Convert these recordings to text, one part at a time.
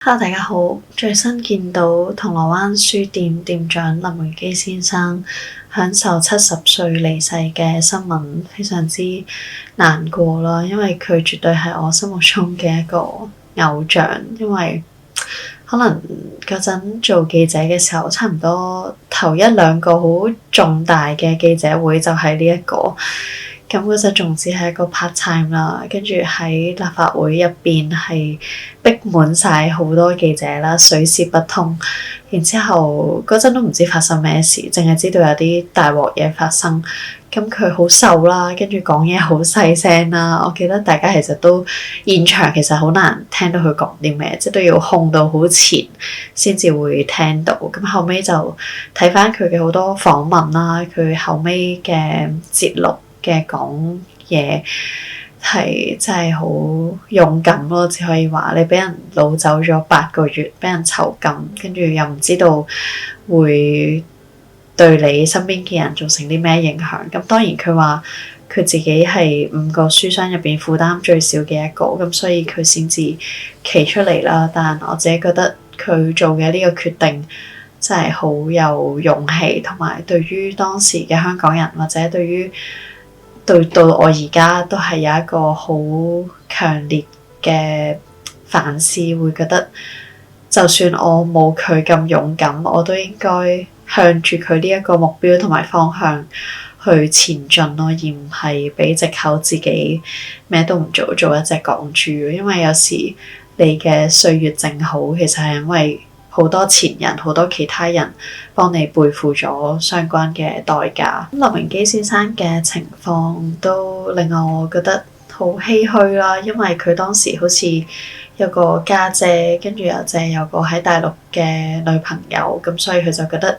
Hello，大家好！最新見到銅鑼灣書店店長林榮基先生享壽70歲離世嘅新聞，非常之難過啦。因為佢絕對係我心目中嘅一個偶像。因為可能嗰陣做記者嘅時候，差唔多頭一兩個好重大嘅記者會就係呢一個。咁嗰陣仲只係一個 part time 啦，跟住喺立法會入邊係逼滿晒好多記者啦，水泄不通。然之後嗰陣都唔知發生咩事，淨係知道有啲大鑊嘢發生。咁佢好瘦啦，跟住講嘢好細聲啦。我記得大家其實都現場其實好難聽到佢講啲咩，即係都要控到好前先至會聽到。咁後尾就睇翻佢嘅好多訪問啦，佢後尾嘅節錄嘅講嘢係真係好勇敢咯，只可以話你俾人擄走咗8個月，俾人囚禁，跟住又唔知道會對你身邊嘅人造成啲咩影響。咁當然佢話佢自己係5個書商入邊負擔最少嘅一個，咁所以佢先至企出嚟啦。但我自己覺得佢做嘅呢個決定真係好有勇氣，同埋對於當時嘅香港人，或者到我而家都係有一個好強烈嘅反思，會覺得就算我冇佢咁勇敢，我都應該向住佢呢一個目標同埋方向去前進咯，而唔係俾藉口自己咩都唔做，做一隻港豬。因為有時你嘅歲月正好，其實係因為好多前人、好多其他人幫你背負咗相關嘅代價。林榮基先生嘅情況都令我覺得好唏噓啦，因為佢當時好似有個家姐，跟住又借有個喺大陸嘅女朋友，咁所以佢就覺得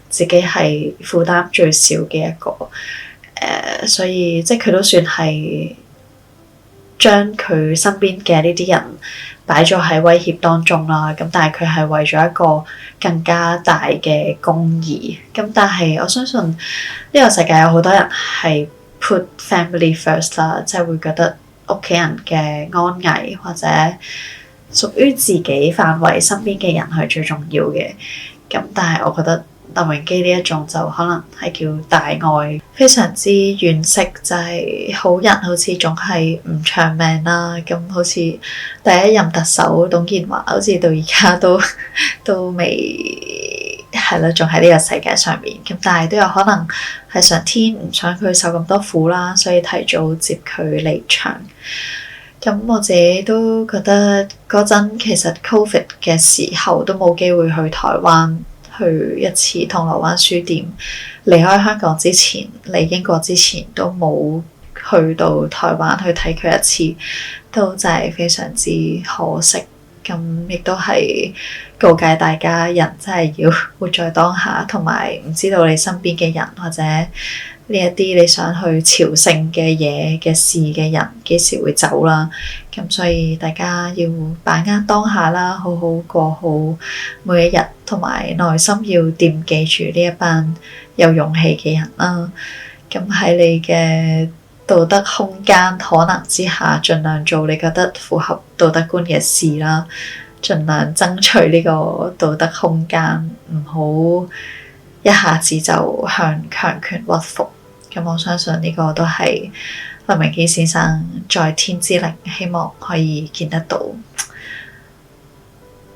自己係負擔最少嘅一個。所以即係佢都算係將佢身邊嘅呢啲人擺咗喺威脅當中啦，咁但係佢係為咗一個更加大嘅公義。咁但係我相信呢個世界有好多人係 put family first 啦，即係會覺得屋企人嘅安危或者屬於自己範圍身邊嘅人係最重要嘅。咁但係我覺得林榮基呢一種就可能係叫大愛，非常之惋惜，就係好人好似總係唔長命啦。咁好似第一任特首董建華，好似到而家都未係啦，仲喺呢個世界上面。咁但係都有可能係上天唔想佢受咁多苦啦，所以提早接佢離場。咁我自己都覺得嗰陣其實 Covid 嘅時候都冇機會去台灣去一次銅鑼灣書店，離開香港之前，嚟英國之前都冇去到台灣去睇佢一次，都真係非常之可惜。咁亦都係告誡大家，人真係要活在當下，同埋唔知道你身邊嘅人或者呢一啲你想去朝聖嘅嘢嘅事嘅人幾時會走啦。咁所以大家要把握當下啦，好好過好每一日，同埋內心要惦記住呢一班有勇氣嘅人啦。咁喺你嘅道德空間可能之下，盡量做你覺得符合道德觀嘅事啦，盡量爭取呢個道德空間，唔好一下子就向強權屈服。咁我相信呢個都係林榮基先生在天之靈，希望可以見得到。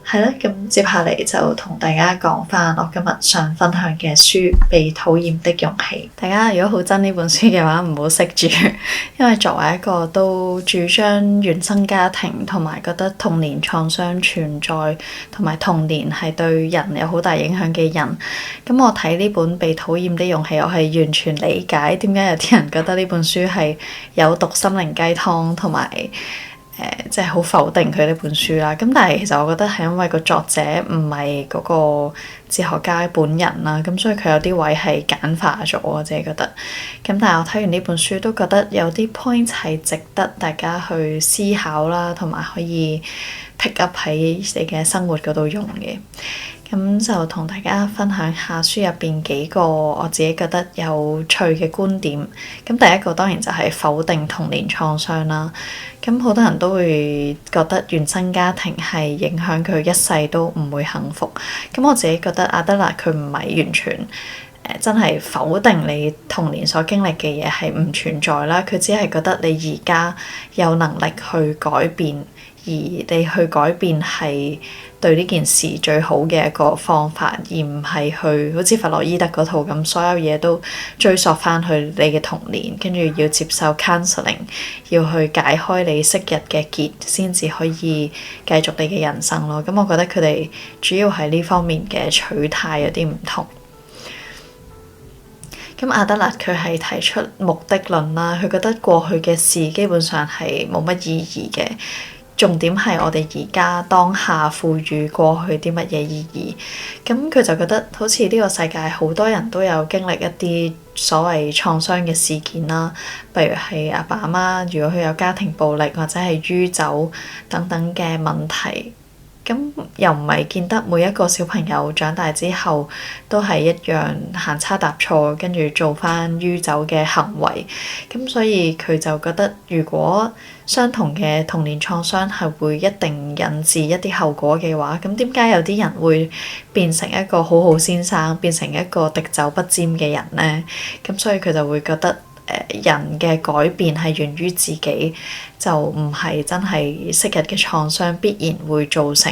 係啦，咁接下嚟就同大家講翻我今日想分享嘅書《被討厭的勇氣》。大家如果好憎呢本書嘅話，唔好識住，因為作為一個都主張原生家庭同埋覺得童年創傷存在，同埋童年係對人有好大影響嘅人，咁我睇呢本《被討厭的勇氣》，我係完全理解點解有啲人覺得呢本書係有毒心靈雞湯，同埋即係好否定佢呢本書啦。咁但係其實我覺得係因為個作者唔係嗰個哲學家本人啦，咁所以佢有啲位係簡化咗，我自己覺得。咁但係我睇完呢本書都覺得有啲 point 係值得大家去思考啦，同埋可以 pick up 喺你嘅生活嗰度用嘅。咁就同大家分享下書入邊幾個我自己覺得有趣嘅觀點。咁第一個當然就係否定童年創傷啦。咁好多人都會覺得原生家庭係影響佢一世都唔會幸福。咁我自己覺得阿德勒佢唔係完全真係否定你童年所經歷嘅嘢係唔存在啦。佢只係覺得你而家有能力去改變，而你去改變係對呢件事最好嘅一個方法，而唔係去好似弗洛伊德嗰套咁，所有嘢都追溯翻去你嘅童年，跟住要接受 counseling， 要去解開你昔日嘅結，先至可以繼續你嘅人生咯。咁我覺得佢哋主要係呢方面嘅取態有啲唔同。咁阿德勒佢係提出目的論啦，佢覺得過去嘅事基本上係冇乜意義嘅。重點係我哋而家當下賦予過去啲乜嘢意義。咁佢就覺得好似呢個世界好多人都有經歷一啲所謂創傷嘅事件啦，譬如係阿爸阿媽如果佢有家庭暴力或者係酗酒等等嘅問題。咁又唔係見得每一個小朋友長大之後都係一樣行差踏錯，跟住做翻酗酒嘅行為。咁所以佢就覺得，如果相同嘅童年創傷係會一定引致一啲後果嘅話，咁點解有啲人會變成一個好好先生，變成一個滴酒不沾嘅人呢？咁所以佢就會覺得人嘅改變係源於自己，就唔係真係昔日嘅創傷必然會造成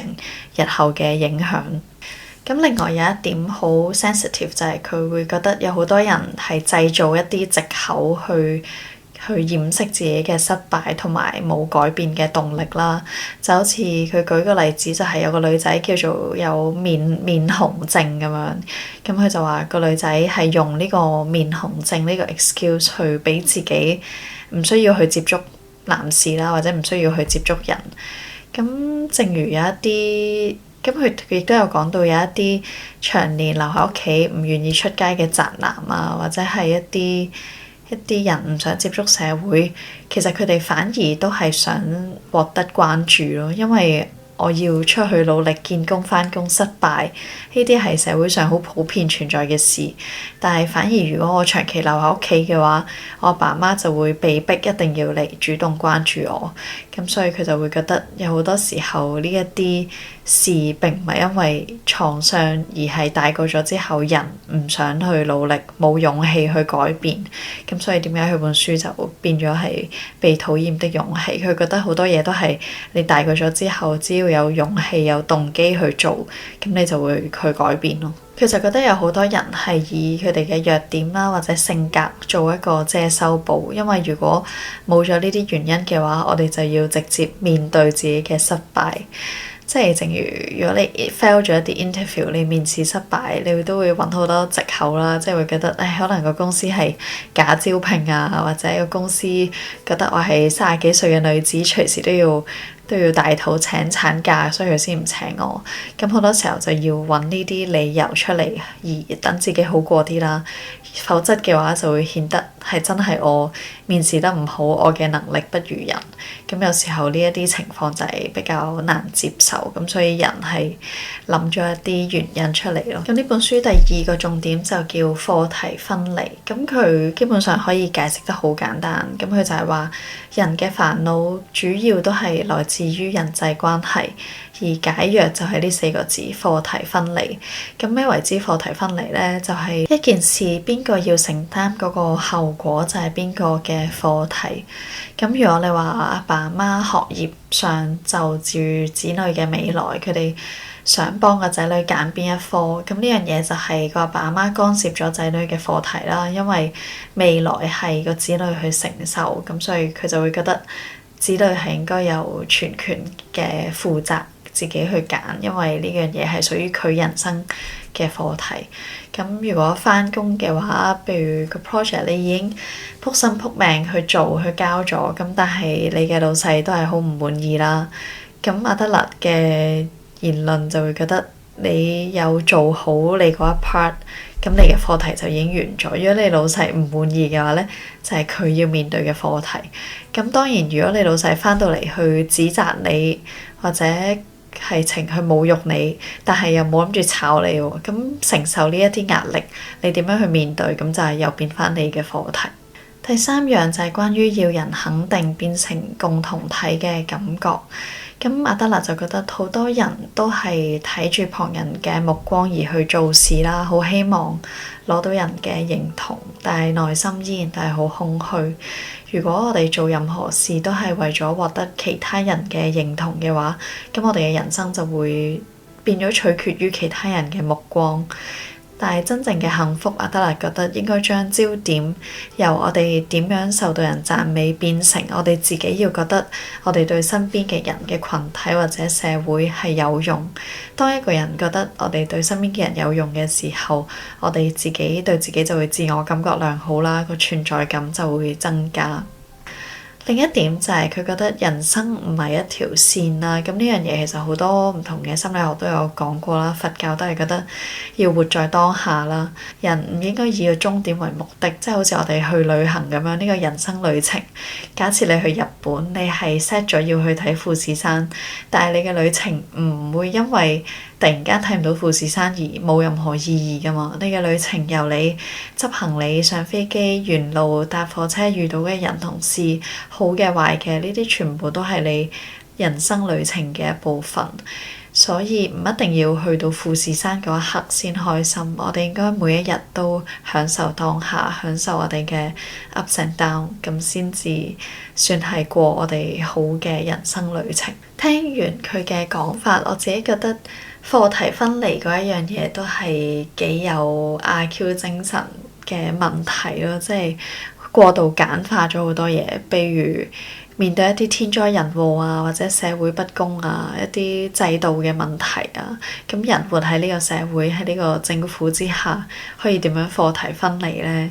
日後嘅影響。咁另外有一點好 sensitive 就係佢會覺得有好多人係製造一啲藉口去掩飾自己嘅失敗同埋冇改變嘅動力啦。就好似佢舉個例子，就係有個女仔叫做有面紅症咁樣，咁佢就話個女仔係用呢個面紅症呢個 excuse 去俾自己唔需要去接觸男士啦，或者唔需要去接觸人。咁正如有一啲，咁佢亦都有講到有一啲長年留喺屋企唔願意出街嘅宅男啊，或者係一啲人唔想接觸社會，其實佢哋反而都係想獲得關注咯，因為我要出去努力見工返工失敗，呢啲係社會上好普遍存在嘅事。但係反而如果我長期留喺屋企嘅話，我爸媽就會被逼一定要嚟主動關注我。咁所以佢就會覺得有好多時候呢一啲事並唔係因為創傷，而係大個咗之後人唔想去努力，冇勇氣去改變。咁所以點解佢本書就變咗係被討厭的勇氣？佢覺得好多嘢都係你大個咗之後，只要有勇氣有動機去做，咁你就會去改變咯。佢就覺得有好多人係以佢哋嘅弱點啦，或者性格做一個遮羞布，因為如果冇咗呢啲原因嘅話，我哋就要直接面對自己嘅失敗。即係正如如果你 fail 咗一啲 interview，你面試失敗，你都會揾好多藉口啦，即係會覺得可能個公司係假招聘啊，或者個公司覺得我係30幾歲嘅女子，隨時都要大肚請產假，所以佢先唔請我。咁好多時候就要揾呢啲理由出嚟，而等自己好過啲啦。否則嘅話就會顯得係真係我面試得唔好，我嘅能力不如人。咁有時候呢一啲情況就係比較難接受，咁所以人係諗咗一啲原因出嚟咯。咁呢本書第二個重點就叫課題分離。咁佢基本上可以解釋得好簡單。咁佢就係話人嘅煩惱主要都係來自於人際關係，而解藥就係呢4個字：課題分離。咁咩為之課題分離呢？就係一件事邊個要承擔嗰個後果，就係邊個嘅課題。咁如果你話阿爸阿媽學業上就住子女嘅未來，佢哋想幫個仔女揀邊一科，咁呢樣嘢就係個阿爸阿媽干涉咗仔女嘅課題啦。因為未來係個子女去承受，咁所以佢就會覺得子女係應該有全權嘅負責自己去揀，因為呢樣嘢係屬於佢人生嘅課題。咁如果返工嘅話，譬如個 project 你已經撲心撲命去做去交咗，咁但係你嘅老細都係好唔滿意啦。咁阿德勒嘅言論就會覺得你有做好你嗰一 part，咁你嘅課題就已經完咗。如果你老細唔滿意嘅話呢，就係佢要面對嘅課題。咁當然，如果你老細翻到嚟去指責你，或者係去侮辱你，但係又冇諗住炒你喎，咁承受呢一啲壓力，你點樣去面對？咁就係又變翻你嘅課題。第三樣就係關於要人肯定變成共同體嘅感覺。咁阿德勒就覺得好多人都係睇住旁人嘅目光而去做事啦，好希望攞到人嘅認同，但係內心依然都係好空虛。如果我哋做任何事都係為咗獲得其他人嘅認同嘅話，咁我哋嘅人生就會變咗取決於其他人嘅目光。但係真正嘅幸福，阿德勒覺得應該將焦點由我哋點樣受到人讚美，變成我哋自己要覺得我哋對身邊嘅人嘅群體或者社會係有用。當一個人覺得我哋對身邊嘅人有用嘅時候，我哋自己對自己就會自我感覺良好啦，個存在感就會增加。另一點就係佢覺得人生唔係一條線啦，咁呢樣嘢其實好多唔同嘅心理學都有講過啦。佛教都係覺得要活在當下啦，人唔應該以個終點為目的，即係好似我哋去旅行咁樣，呢個人生旅程。假設你去日本，你係 set 咗要去睇富士山，但係你嘅旅程唔會因為突然間睇唔到富士山而冇任何意義㗎嘛。你嘅旅程由你執行李、上飛機、沿路搭火車遇到嘅人同事，好嘅壞嘅，呢啲全部都係你人生旅程嘅一部分。所以唔一定要去到富士山嗰一刻先開心，我哋應該每一日都享受當下，享受我哋嘅 ups and down， 咁先至算係過我哋好嘅人生旅程。聽完佢嘅講法，我自己覺得課題分離嗰一樣嘢都係幾有阿 Q 精神嘅問題咯，即係過度簡化咗好多嘢，譬如面對一啲天災人禍啊，或者社會不公啊，一啲制度嘅問題啊，咁人活喺呢個社會，喺呢個政府之下，可以點樣課題分離呢？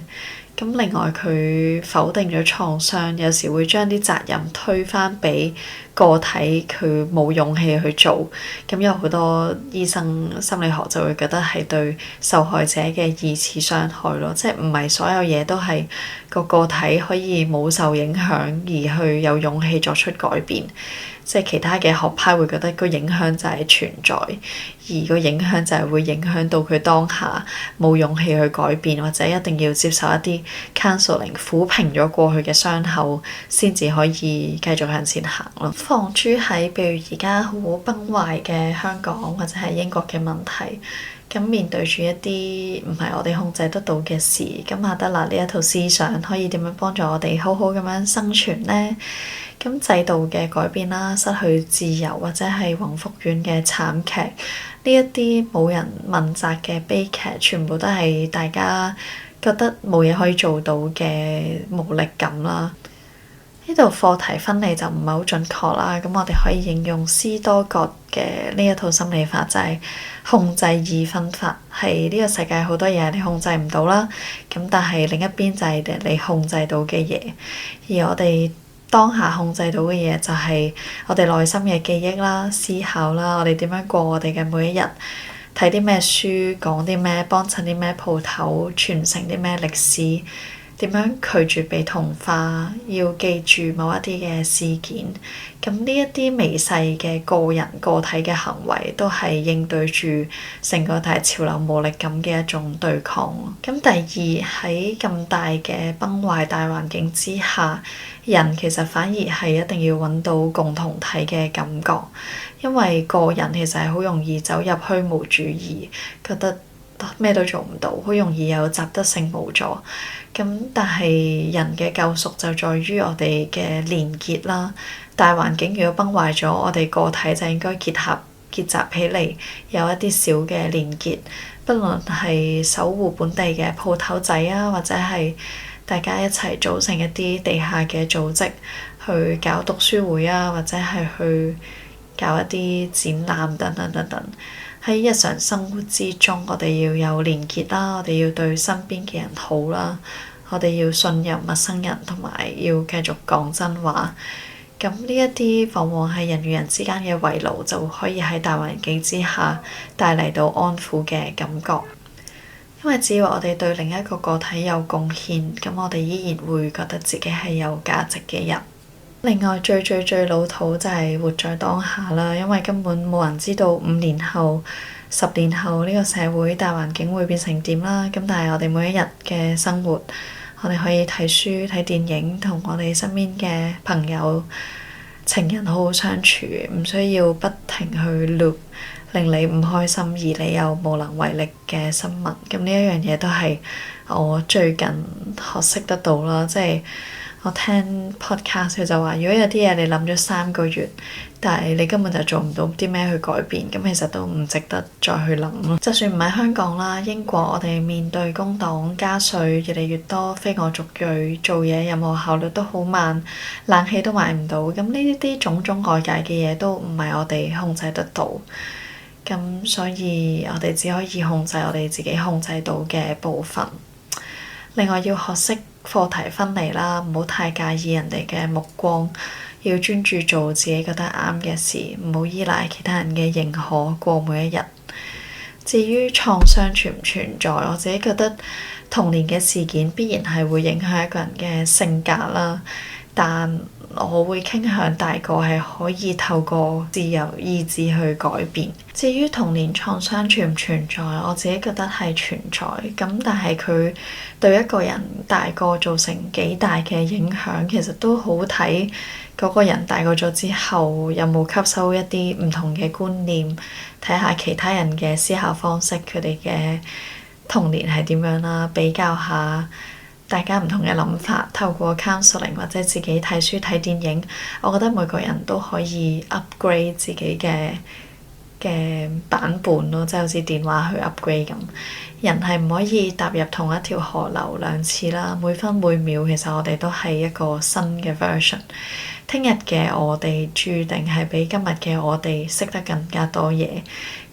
咁另外佢否定咗創傷，有時會將啲責任推返俾個體，佢冇勇氣去做。咁有好多醫生心理學就會覺得係對受害者嘅二次傷害咯，即係唔係所有嘢都係個體可以冇受影響而去有勇氣作出改變。即係其他嘅學派會覺得個影響就係存在，而個影響就係會影響到佢當下冇勇氣去改變，或者一定要接受一啲 counseling 撫平咗過去嘅傷口，先至可以繼續向前行咯。放諸喺譬如而家好崩壞嘅香港或者係英國嘅問題，咁面對住一啲唔係我哋控制得到嘅事，咁阿德勒呢一套思想可以點樣幫助我哋好好咁樣生存呢？咁制度嘅改變啦，失去自由或者係宏福苑嘅慘劇，呢一啲冇人問責嘅悲劇，全部都係大家覺得冇嘢可以做到嘅無力感啦。呢度課題分離就唔係好準確啦，咁我哋可以應用斯多葛嘅呢一套心理法，就係控制二分法，係呢個世界好多嘢你控制唔到啦，咁但係另一邊就係你控制到嘅嘢，而我哋當下控制到嘅嘢就係我哋內心嘅記憶啦、思考啦，我哋點樣過我哋嘅每一日，睇啲咩書、講啲咩、幫襯啲咩鋪頭、傳承啲咩歷史，點樣拒絕被同化，要記住某一啲嘅事件。咁呢一啲微細嘅個人個體嘅行為，都係應對住成個大潮流無力感嘅一種對抗。咁第二，喺咁大嘅崩壞大環境之下，人其實反而係一定要揾到共同體嘅感覺，因為個人其實係好容易走入虛無主義，覺得咩都做唔到，好容易有習得性無助。咁但係人嘅救贖就在於我哋嘅連結啦。大環境如果崩壞咗，我哋個體就應該結集起嚟，有一啲小嘅連結，不論係守護本地嘅鋪頭仔啊，或者係大家一齊組成一啲地下嘅組織去搞讀書會啊，或者係去搞一啲展覽等等等等。喺日常生活之中，我哋要有連結啦，我哋要對身邊嘅人好啦，我哋要信任陌生人，同埋要繼續講真話。咁呢一啲往往係人與人之間嘅圍爐，就可以喺大環境之下帶嚟到安撫嘅感覺。因為只要我哋對另一個個體有貢獻，咁我哋依然會覺得自己係有價值嘅人。另外最老土就係活在當下啦，因為根本冇人知道5年後、10年後呢個社會大環境會變成點啦。咁但係我哋每一日嘅生活，我哋可以睇書、睇電影，同我哋身邊嘅朋友、情人好好相處，唔需要不停去 loop 令你唔開心而你又無能為力嘅新聞。咁呢一樣嘢都係我最近學識得到啦，即係我聽 podcast 佢就話，如果有啲嘢你諗咗3個月，但係你根本就做唔到啲咩去改變，咁其實都唔值得再去諗咯。就算唔係香港啦，英國我哋面對工黨加稅越嚟越多，非我族裔做嘢任何效率都好慢，冷氣都買唔到，咁呢啲種種外界嘅嘢都唔係我哋控制得到。咁所以我哋只可以控制我哋自己控制到嘅部分。另外要學識課題分離啦，唔好太介意人哋嘅目光，要專注做自己覺得啱嘅事，唔好依賴其他人嘅認可過每一日。至於創傷存唔存在，我自己覺得童年嘅事件必然係會影響一個人嘅性格啦，但我會傾向大個係可以透過自由意志去改變。至於童年創傷存唔存在，我自己覺得係存在，咁但係佢對一個人大個造成幾大嘅影響，其實都好睇嗰個人大個咗之後有冇吸收一啲唔同嘅觀念，睇下其他人嘅思考方式，佢哋嘅童年係點樣啦，比較下大家唔同嘅諗法，透過 counseling 或者自己睇書睇電影，我覺得每個人都可以 upgrade 自己嘅版本咯，即係好似電話去 upgrade 咁。人係唔可以踏入同一條河流2次啦，每分每秒其實我哋都係一個新嘅 version。聽日嘅我哋注定係比今日嘅我哋識得更加多嘢，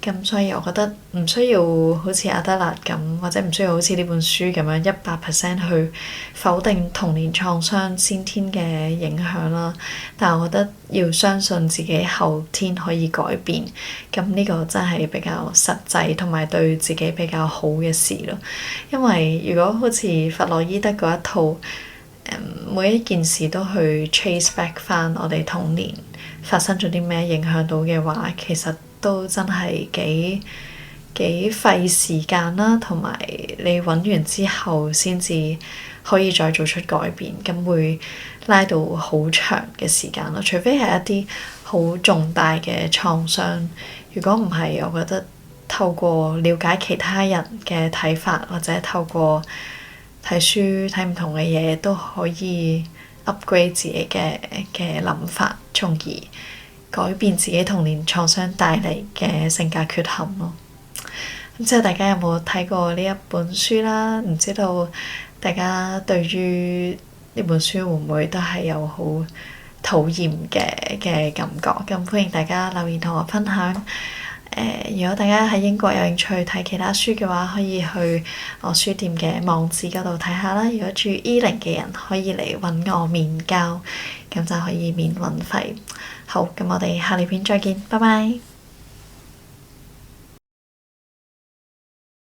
咁所以我覺得唔需要好似阿德勒咁，或者唔需要好似呢本書咁樣100%去否定童年創傷先天嘅影響啦。但係我覺得要相信自己後天可以改變，咁呢個真係比較實際同埋對自己比較好嘅事咯。因為如果好似弗洛伊德嗰一套，每一件事都去 trace back 翻我哋童年發生咗啲咩影響到嘅話，其實都真係幾費時間啦，同埋你揾完之後先至可以再做出改變，咁會拉到好長嘅時間咯。除非係一啲好重大嘅創傷，如果唔係，我覺得透過了解其他人嘅睇法，或者透過睇書睇唔同嘅嘢，都可以 upgrade 自己嘅諗法，從而改變自己童年創傷帶嚟嘅性格缺陷咯。唔知道大家有冇睇過呢一本書啦？唔知道大家對於呢本書會唔會都係有好討厭嘅感覺？咁歡迎大家留言同我分享。如果大家喺英國有興趣睇其他書嘅話，可以去我書店嘅網址嗰度睇下啦。如果住E0嘅人可以嚟揾我面交，咁就可以免運費。好，咁我哋下條片再見，拜拜。